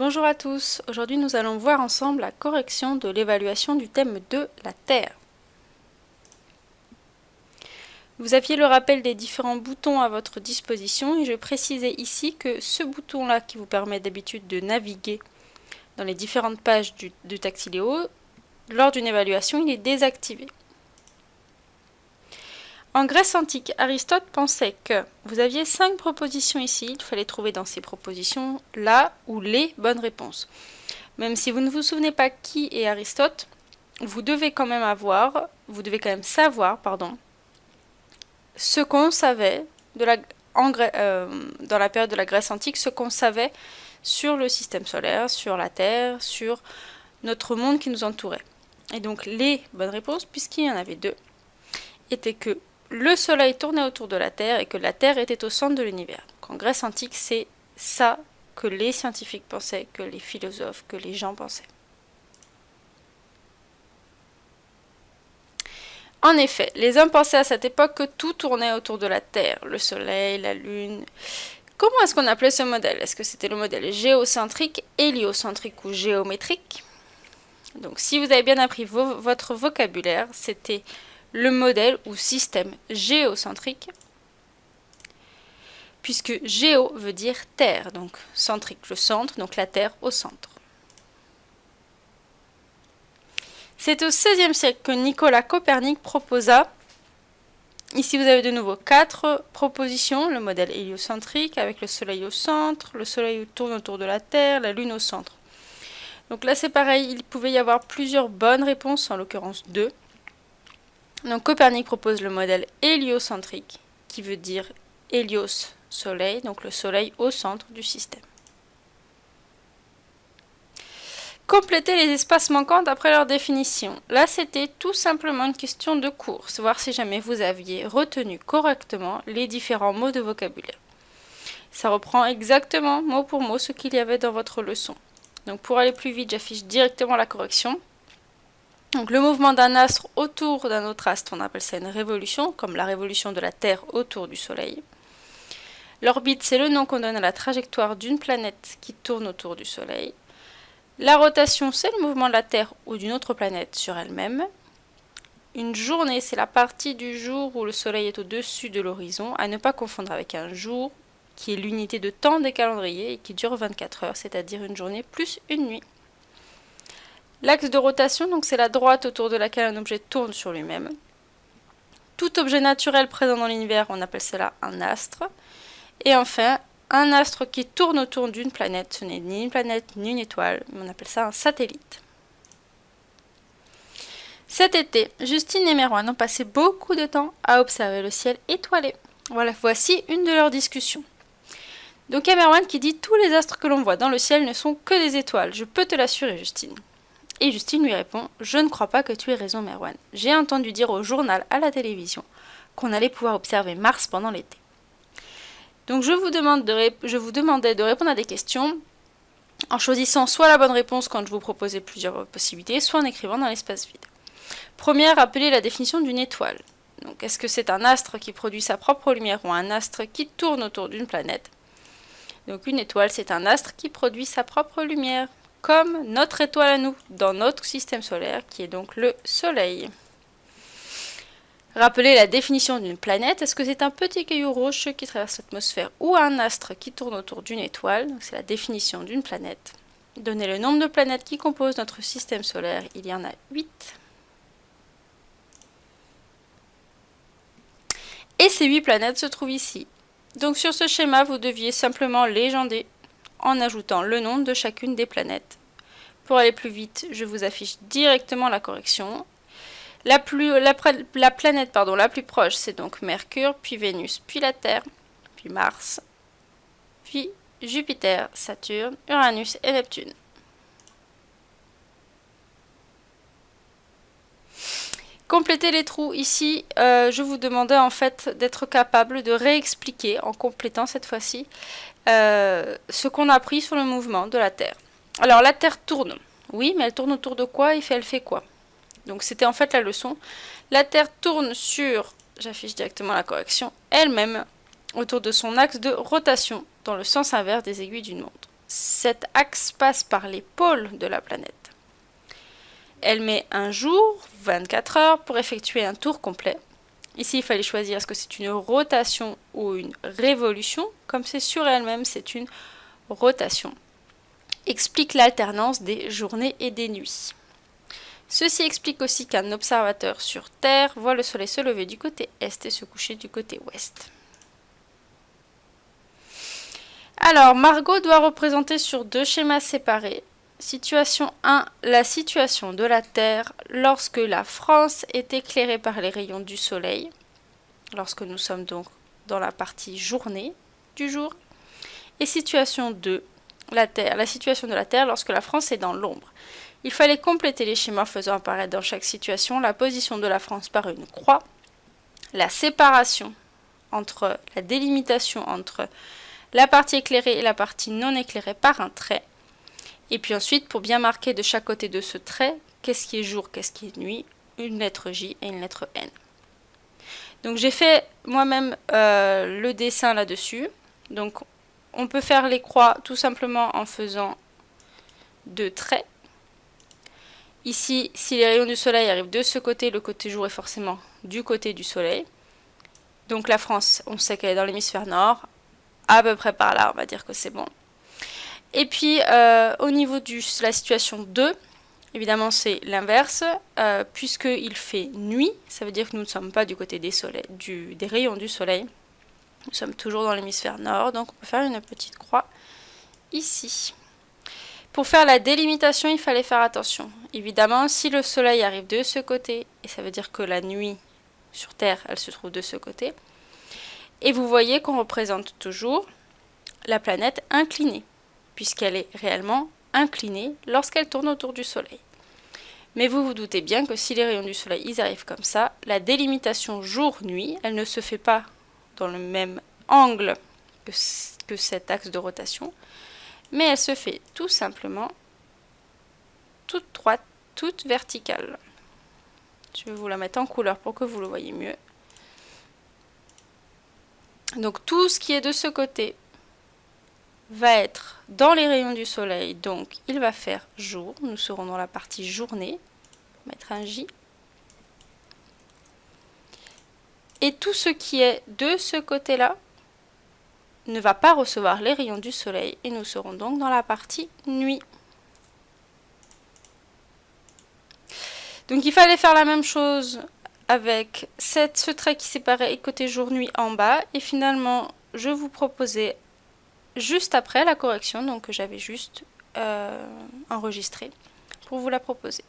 Bonjour à tous, aujourd'hui nous allons voir ensemble la correction de l'évaluation du thème de la Terre. Vous aviez le rappel des différents boutons à votre disposition et je précisais ici que ce bouton-là qui vous permet d'habitude de naviguer dans les différentes pages de Taxiléo, lors d'une évaluation, il est désactivé. En Grèce antique, Aristote pensait que vous aviez 5 propositions ici, il fallait trouver dans ces propositions la ou les bonnes réponses. Même si vous ne vous souvenez pas qui est Aristote, vous devez quand même savoir, ce qu'on savait dans la période de la Grèce antique, ce qu'on savait sur le système solaire, sur la Terre, sur notre monde qui nous entourait. Et donc les bonnes réponses, puisqu'il y en avait 2, étaient que le Soleil tournait autour de la Terre et que la Terre était au centre de l'univers. En Grèce antique, c'est ça que les scientifiques pensaient, que les philosophes, que les gens pensaient. En effet, les hommes pensaient à cette époque que tout tournait autour de la Terre, le Soleil, la Lune. Comment est-ce qu'on appelait ce modèle? Est-ce que c'était le modèle géocentrique, héliocentrique ou géométrique? Donc si vous avez bien appris votre vocabulaire, c'était le modèle ou système géocentrique, puisque géo veut dire terre, donc centrique le centre, donc la Terre au centre. C'est au XVIe siècle que Nicolas Copernic proposa, ici vous avez de nouveau 4 propositions, le modèle héliocentrique avec le Soleil au centre, le Soleil tourne autour de la Terre, la Lune au centre. Donc là c'est pareil, il pouvait y avoir plusieurs bonnes réponses, en l'occurrence 2. Donc Copernic propose le modèle héliocentrique, qui veut dire hélios, Soleil, donc le Soleil au centre du système. Compléter les espaces manquants d'après leur définition. Là, c'était tout simplement une question de course, voir si jamais vous aviez retenu correctement les différents mots de vocabulaire. Ça reprend exactement mot pour mot ce qu'il y avait dans votre leçon. Donc pour aller plus vite, j'affiche directement la correction. Donc le mouvement d'un astre autour d'un autre astre, on appelle ça une révolution, comme la révolution de la Terre autour du Soleil. L'orbite, c'est le nom qu'on donne à la trajectoire d'une planète qui tourne autour du Soleil. La rotation, c'est le mouvement de la Terre ou d'une autre planète sur elle-même. Une journée, c'est la partie du jour où le Soleil est au-dessus de l'horizon, à ne pas confondre avec un jour, qui est l'unité de temps des calendriers et qui dure 24 heures, c'est-à-dire une journée plus une nuit. L'axe de rotation, donc c'est la droite autour de laquelle un objet tourne sur lui-même. Tout objet naturel présent dans l'univers, on appelle cela un astre. Et enfin, un astre qui tourne autour d'une planète, ce n'est ni une planète ni une étoile, mais on appelle ça un satellite. Cet été, Justine et Merwan ont passé beaucoup de temps à observer le ciel étoilé. Voilà, voici une de leurs discussions. Donc il y a Merwan qui dit « Tous les astres que l'on voit dans le ciel ne sont que des étoiles, je peux te l'assurer Justine ». Et Justine lui répond « Je ne crois pas que tu aies raison Merwan. J'ai entendu dire au journal, à la télévision, qu'on allait pouvoir observer Mars pendant l'été. » Donc je vous demandais de répondre à des questions en choisissant soit la bonne réponse quand je vous proposais plusieurs possibilités, soit en écrivant dans l'espace vide. Première, rappelez la définition d'une étoile. Donc est-ce que c'est un astre qui produit sa propre lumière ou un astre qui tourne autour d'une planète? Donc une étoile, c'est un astre qui produit sa propre lumière, comme notre étoile à nous, dans notre système solaire, qui est donc le Soleil. Rappelez la définition d'une planète. Est-ce que c'est un petit caillou rocheux qui traverse l'atmosphère ou un astre qui tourne autour d'une étoile? C'est la définition d'une planète. Donnez le nombre de planètes qui composent notre système solaire. Il y en a 8. Et ces 8 planètes se trouvent ici. Donc sur ce schéma, vous deviez simplement légender en ajoutant le nom de chacune des planètes. Pour aller plus vite, je vous affiche directement la correction. La planète la plus proche, c'est donc Mercure, puis Vénus, puis la Terre, puis Mars, puis Jupiter, Saturne, Uranus et Neptune. Complétez les trous. Ici, je vous demandais en fait d'être capable de réexpliquer, en complétant cette fois-ci, ce qu'on a appris sur le mouvement de la Terre. Alors, la Terre tourne. Oui, mais elle tourne autour de quoi et elle fait quoi? Donc, c'était en fait la leçon. La Terre tourne sur, j'affiche directement la correction, elle-même, autour de son axe de rotation, dans le sens inverse des aiguilles d'une montre. cet axe passe par les pôles de la planète. Elle met un jour, 24 heures, pour effectuer un tour complet. Ici, il fallait choisir est-ce que c'est une rotation ou une révolution. Comme c'est sur elle-même, c'est une rotation. Explique l'alternance des journées et des nuits. Ceci explique aussi qu'un observateur sur Terre voit le Soleil se lever du côté Est et se coucher du côté Ouest. Alors, Margot doit représenter sur deux schémas séparés. Situation 1, la situation de la Terre lorsque la France est éclairée par les rayons du Soleil, lorsque nous sommes donc dans la partie journée du jour. Et situation 2, la situation de la Terre lorsque la France est dans l'ombre. Il fallait compléter les schémas faisant apparaître dans chaque situation la position de la France par une croix, la séparation entre la délimitation entre la partie éclairée et la partie non éclairée par un trait. Et puis ensuite, pour bien marquer de chaque côté de ce trait, qu'est-ce qui est jour, qu'est-ce qui est nuit, une lettre J et une lettre N. Donc j'ai fait moi-même le dessin là-dessus. Donc on peut faire les croix tout simplement en faisant deux traits. Ici, si les rayons du soleil arrivent de ce côté, le côté jour est forcément du côté du soleil. Donc la France, on sait qu'elle est dans l'hémisphère nord, à peu près par là, on va dire que c'est bon. Et puis au niveau de la situation 2, évidemment c'est l'inverse, puisqu'il fait nuit, ça veut dire que nous ne sommes pas du côté des rayons du soleil, nous sommes toujours dans l'hémisphère nord, donc on peut faire une petite croix ici. Pour faire la délimitation, il fallait faire attention. Évidemment, si le soleil arrive de ce côté, et ça veut dire que la nuit sur Terre, elle se trouve de ce côté, et vous voyez qu'on représente toujours la planète inclinée, puisqu'elle est réellement inclinée lorsqu'elle tourne autour du soleil. Mais vous vous doutez bien que si les rayons du soleil ils arrivent comme ça, la délimitation jour-nuit, elle ne se fait pas dans le même angle que cet axe de rotation, mais elle se fait tout simplement toute droite, toute verticale. Je vais vous la mettre en couleur pour que vous le voyez mieux. Donc tout ce qui est de ce côté va être dans les rayons du soleil, donc il va faire jour. Nous serons dans la partie journée. On va mettre un J. Et tout ce qui est de ce côté-là ne va pas recevoir les rayons du soleil et nous serons donc dans la partie nuit. Donc il fallait faire la même chose avec ce trait qui séparait côté jour-nuit en bas et finalement je vous proposais juste après la correction, donc que j'avais juste enregistré pour vous la proposer.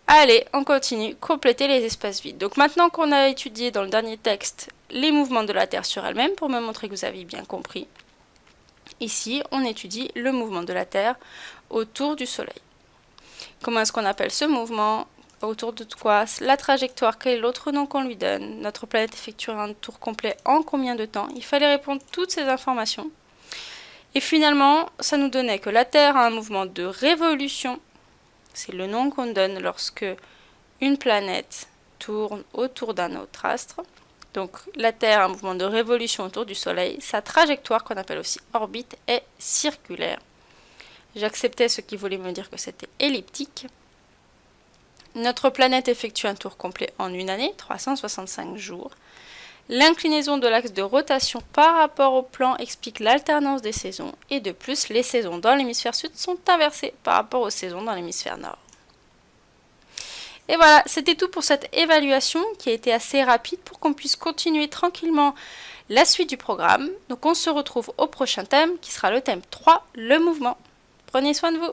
Allez, on continue, compléter les espaces vides. Donc maintenant qu'on a étudié dans le dernier texte les mouvements de la Terre sur elle-même, pour me montrer que vous avez bien compris, ici on étudie le mouvement de la Terre autour du Soleil. Comment est-ce qu'on appelle ce mouvement? Autour de quoi? La trajectoire, quel est l'autre nom qu'on lui donne? Notre planète effectuera un tour complet en combien de temps? Il fallait répondre toutes ces informations. Et finalement, ça nous donnait que la Terre a un mouvement de révolution. C'est le nom qu'on donne lorsque une planète tourne autour d'un autre astre. Donc la Terre a un mouvement de révolution autour du Soleil. Sa trajectoire, qu'on appelle aussi orbite, est circulaire. J'acceptais ce qui voulait me dire que c'était elliptique. Notre planète effectue un tour complet en une année, 365 jours. L'inclinaison de l'axe de rotation par rapport au plan explique l'alternance des saisons et de plus, les saisons dans l'hémisphère sud sont inversées par rapport aux saisons dans l'hémisphère nord. Et voilà, c'était tout pour cette évaluation qui a été assez rapide pour qu'on puisse continuer tranquillement la suite du programme. Donc on se retrouve au prochain thème qui sera le thème 3, le mouvement. Prenez soin de vous.